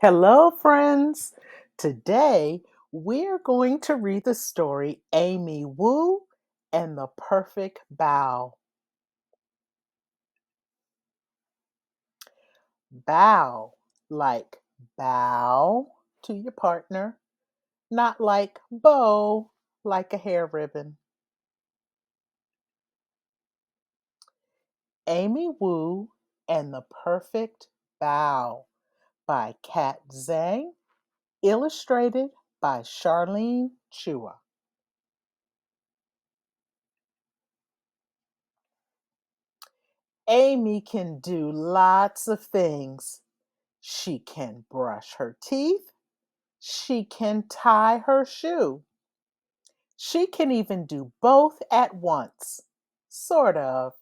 Hello, friends. Today we're going to read the story Amy Wu and the Perfect Bow. Bow, like bow to your partner, not like bow, like a hair ribbon. Amy Wu and the Perfect Bow by Kat Zhang, illustrated by Charlene Chua. Amy can do lots of things. She can brush her teeth. She can tie her shoe. She can even do both at once. Sort of.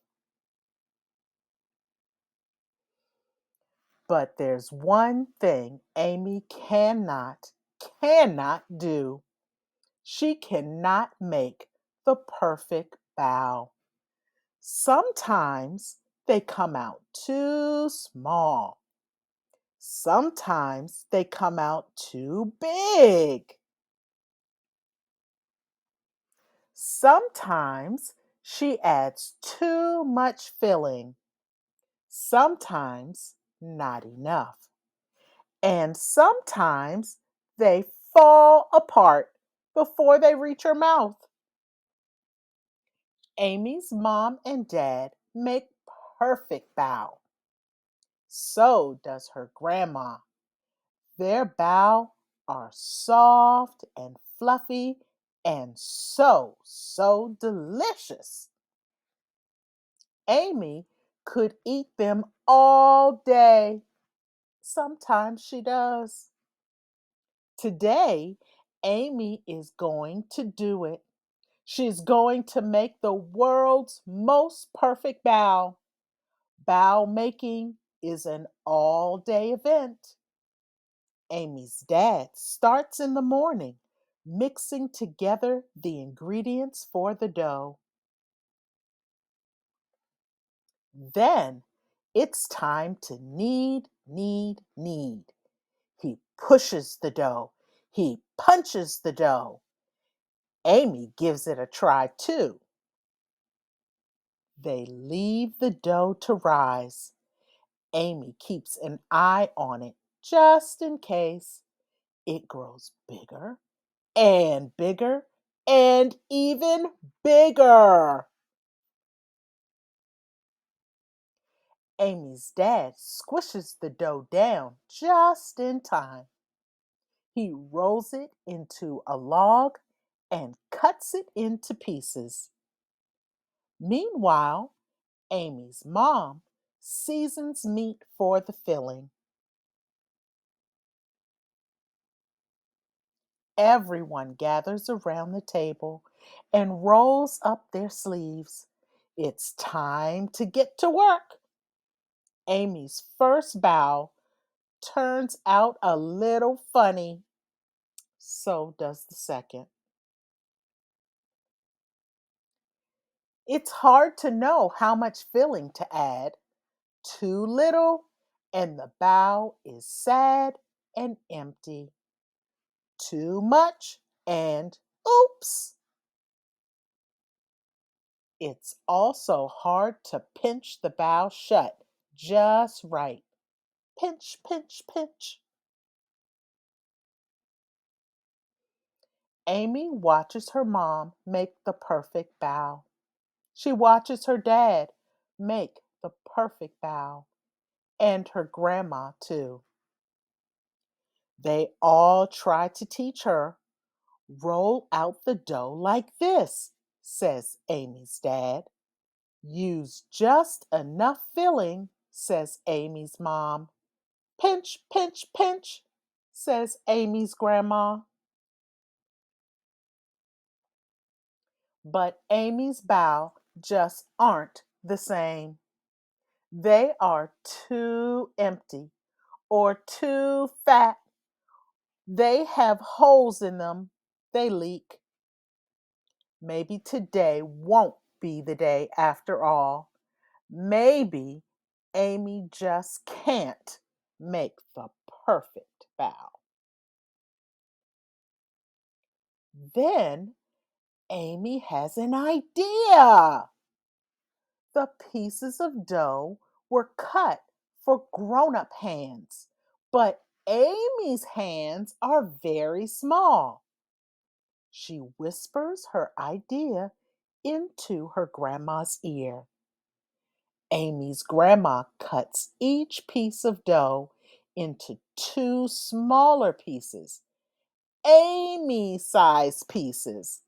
But there's one thing Amy cannot do. She cannot make the perfect bow. Sometimes they come out too small. Sometimes they come out too big. Sometimes she adds too much filling. Sometimes not enough. And sometimes they fall apart before they reach her mouth. Amy's mom and dad make perfect bow. So does her grandma. Their bow are soft and fluffy and so delicious. Amy could eat them all day. Sometimes she does. Today, Amy is going to do it. She's going to make the world's most perfect bow. Bow making is an all day event. Amy's dad starts in the morning mixing together the ingredients for the dough. Then it's time to knead. He pushes the dough. He punches the dough. Amy gives it a try too. They leave the dough to rise. Amy keeps an eye on it just in case. It grows bigger and bigger and even bigger. Amy's dad squishes the dough down just in time. He rolls it into a log and cuts it into pieces. Meanwhile, Amy's mom seasons meat for the filling. Everyone gathers around the table and rolls up their sleeves. It's time to get to work. Amy's first bow turns out a little funny. So does the second. It's hard to know how much filling to add. Too little, and the bow is sad and empty. Too much, and oops! It's also hard to pinch the bow shut just right. Pinch, pinch, pinch. Amy watches her mom make the perfect bow. She watches her dad make the perfect bow, and her grandma too. They all try to teach her. Roll out the dough like this, says Amy's dad. Use just enough filling, says Amy's mom. Pinch, pinch, pinch, says Amy's grandma. But Amy's bow just aren't the same. They are too empty or too fat. They have holes in them. They leak. Maybe today won't be the day after all. Maybe Amy just can't make the perfect bow. Then Amy has an idea. The pieces of dough were cut for grown up hands, but Amy's hands are very small. She whispers her idea into her grandma's ear. Amy's grandma cuts each piece of dough into two smaller pieces, Amy size pieces.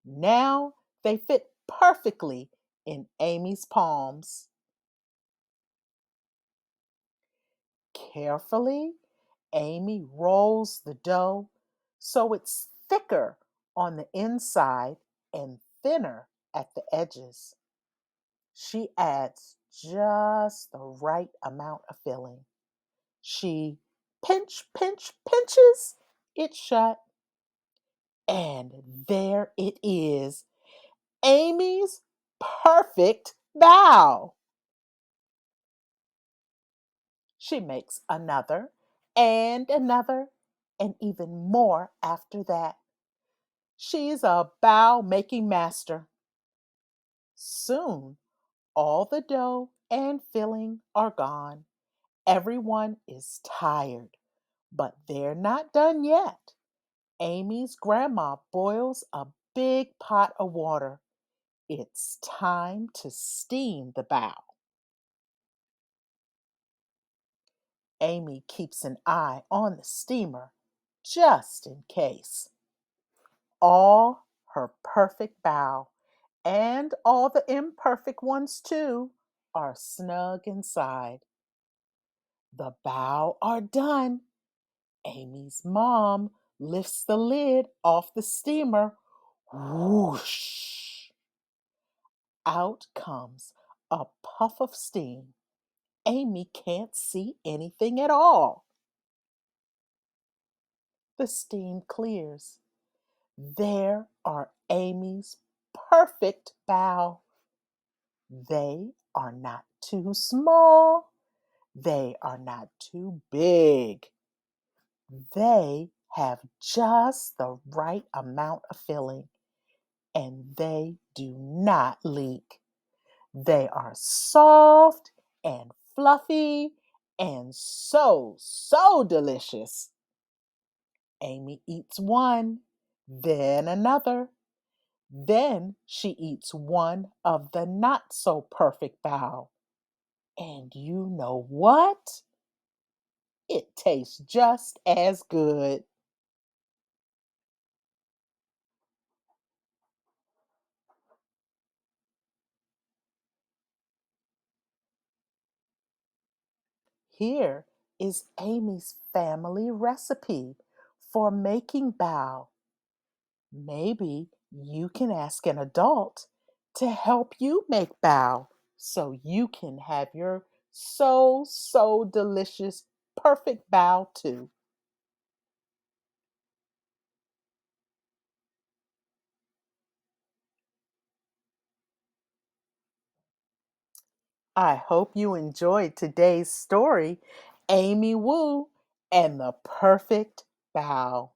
Now they fit perfectly in Amy's palms. Carefully, Amy rolls the dough so it's thicker on the inside and thinner at the edges. She adds just the right amount of filling. She pinches it shut, and there it is, Amy's perfect bow. She makes another, and even more after that. She's a bow making master. Soon, all the dough and filling are gone. Everyone is tired, but they're not done yet. Amy's grandma boils a big pot of water. It's time to steam the bow. Amy keeps an eye on the steamer just in case. All her perfect bow, and all the imperfect ones too, are snug inside. The bow are done. Amy's mom lifts the lid off the steamer. Whoosh! Out comes a puff of steam. Amy can't see anything at all. The steam clears. There are Amy's perfect bow. They are not too small. They are not too big. They have just the right amount of filling, and they do not leak. They are soft and fluffy and so delicious. Amy eats one, then another. Then she eats one of the not so perfect bow. And you know what? It tastes just as good. Here is Amy's family recipe for making bao. Maybe you can ask an adult to help you make bao so you can have your so delicious, perfect bao too. I hope you enjoyed today's story, Amy Wu and the Perfect Bao.